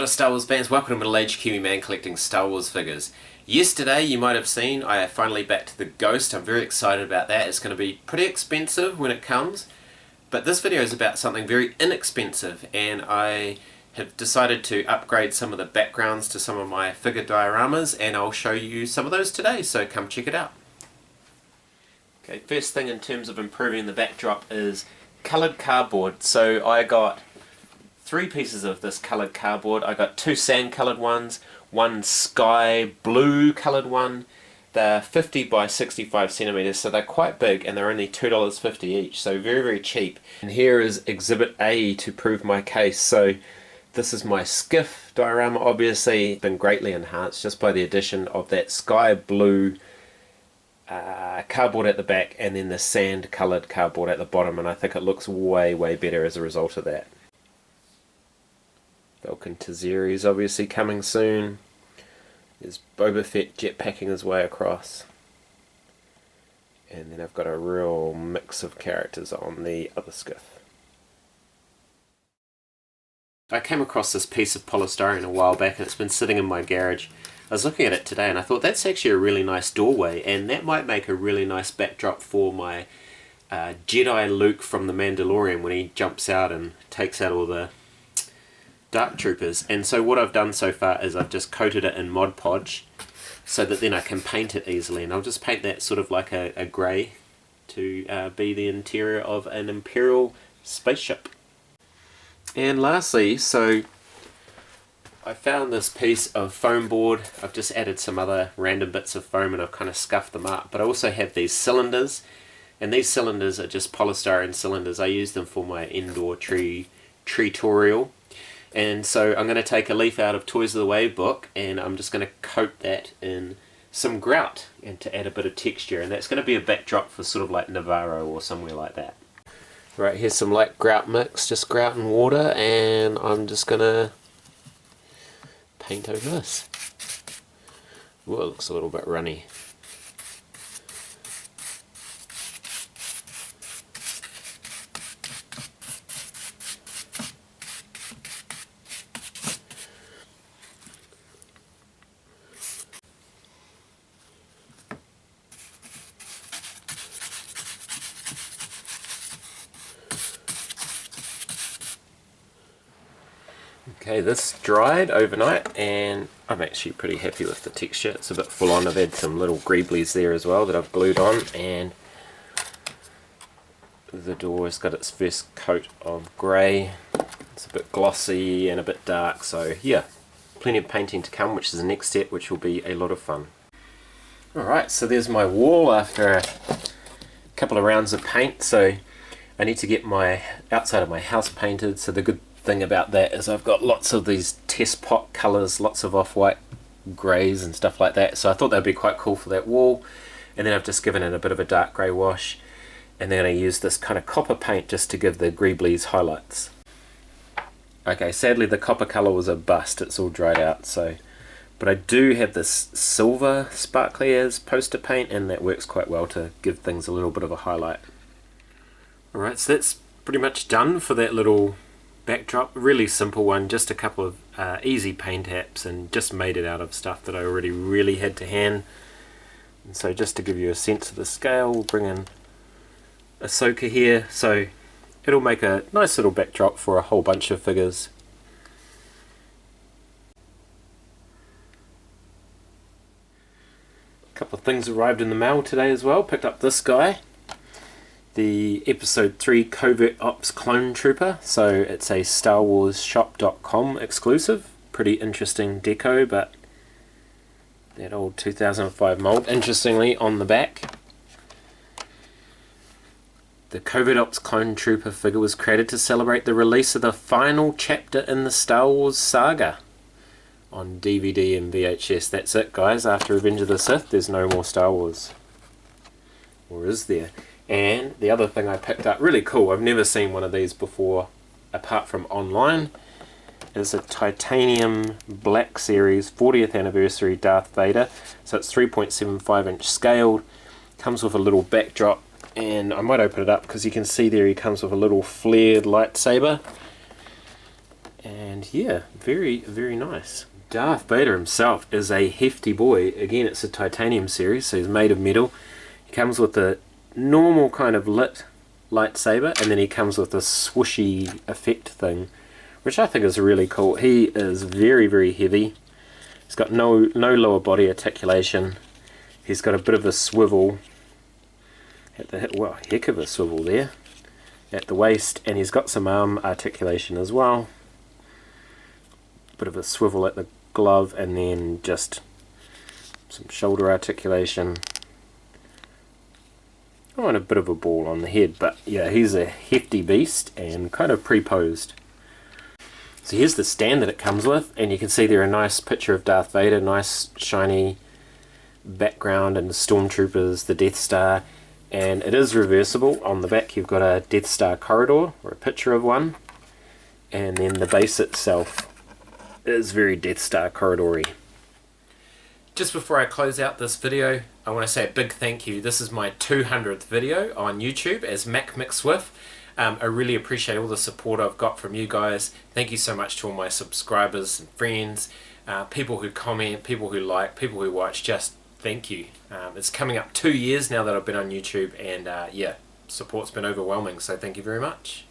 Hello Star Wars fans, welcome to Middle-Aged Kiwi Man collecting Star Wars figures. Yesterday, you might have seen, I finally backed the Ghost. I'm very excited about that. It's going to be pretty expensive when it comes, but this video is about something very inexpensive, and I have decided to upgrade some of the backgrounds to some of my figure dioramas, and I'll show you some of those today, so come check it out. Okay, first thing in terms of improving the backdrop is coloured cardboard. So I got 3 pieces of this coloured cardboard. I got 2 sand coloured ones, 1 sky blue coloured one. They're 50 by 65 centimeters, so they're quite big, and they're only $2.50 each, so very, very cheap. And here is Exhibit A to prove my case. So this is my skiff diorama, obviously been greatly enhanced just by the addition of that sky blue cardboard at the back and then the sand coloured cardboard at the bottom, and I think it looks way, way better as a result of that. Falcon Taziri's obviously coming soon. There's Boba Fett jetpacking his way across. And then I've got a real mix of characters on the other skiff. I came across this piece of polystyrene a while back, and it's been sitting in my garage. I was looking at it today and I thought that's actually a really nice doorway, and that might make a really nice backdrop for my Jedi Luke from The Mandalorian when he jumps out and takes out all the Dark Troopers. And so what I've done so far is I've just coated it in Mod Podge so that then I can paint it easily, and I'll just paint that sort of like a grey to be the interior of an Imperial spaceship. And lastly, so I found this piece of foam board. I've just added some other random bits of foam and I've kind of scuffed them up, but I also have these cylinders, and these cylinders are just polystyrene cylinders. I use them for my indoor tree tutorial. And so I'm going to take a leaf out of Toys of the Way book, and I'm just going to coat that in some grout and to add a bit of texture, and that's going to be a backdrop for sort of like Navarro or somewhere like that. Right, here's some light grout mix, just grout and water, and I'm just going to paint over this. Ooh, it looks a little bit runny. Okay, this dried overnight and I'm actually pretty happy with the texture. It's a bit full on. I've had some little greeblies there as well that I've glued on, and the door's got its first coat of grey. It's a bit glossy and a bit dark, so yeah, plenty of painting to come, which is the next step, which will be a lot of fun. Alright, so there's my wall after a couple of rounds of paint. So I need to get my outside of my house painted. So the good thing about that is I've got lots of these test pot colours, lots of off-white greys and stuff like that, so I thought that'd be quite cool for that wall. And then I've just given it a bit of a dark grey wash, and then I use this kind of copper paint just to give the greeblies highlights. Okay, sadly the copper colour was a bust, it's all dried out, so but I do have this silver sparkly as poster paint, and that works quite well to give things a little bit of a highlight. Alright, so that's pretty much done for that little backdrop. Really simple one, just a couple of easy paint apps, and just made it out of stuff that I already really had to hand. And so just to give you a sense of the scale, we'll bring in Ahsoka here, so it'll make a nice little backdrop for a whole bunch of figures. A couple of things arrived in the mail today as well. Picked up this guy, the Episode 3 Covert Ops Clone Trooper. So it's a StarWarsShop.com exclusive. Pretty interesting deco, but that old 2005 mold. Interestingly, on the back, the Covert Ops Clone Trooper figure was created to celebrate the release of the final chapter in the Star Wars saga on DVD and VHS. That's it, guys. After Revenge of the Sith, there's no more Star Wars. Or is there? And the other thing I picked up, really cool, I've never seen one of these before apart from online, is a titanium black series 40th anniversary Darth Vader. So it's 3.75 inch scaled, comes with a little backdrop, and I might open it up because you can see there he comes with a little flared lightsaber, And yeah, very, very nice. Darth Vader himself is a hefty boy. Again, it's a titanium series, so he's made of metal. He comes with a normal kind of lit lightsaber, and then he comes with a swooshy effect thing, which I think is really cool. He is very, very heavy. He's got no lower body articulation. He's got a bit of a swivel at the hip. Well, heck of a swivel there at the waist, and he's got some arm articulation as well. Bit of a swivel at the glove, and then just some shoulder articulation. Oh, and a bit of a ball on the head, but yeah, he's a hefty beast and kind of pre-posed. So here's the stand that it comes with, and you can see there a nice picture of Darth Vader, nice shiny background, and the stormtroopers, the Death Star, and it is reversible. On the back you've got a Death Star corridor, or a picture of one, and then the base itself is very Death Star corridory. Just before I close out this video, I want to say a big thank you. This is my 200th video on YouTube as MAKMCSWF. I really appreciate all the support I've got from you guys. Thank you so much to all my subscribers and friends, people who comment, people who like, people who watch. Just thank you. It's coming up 2 years now that I've been on YouTube, and yeah, support's been overwhelming, so thank you very much.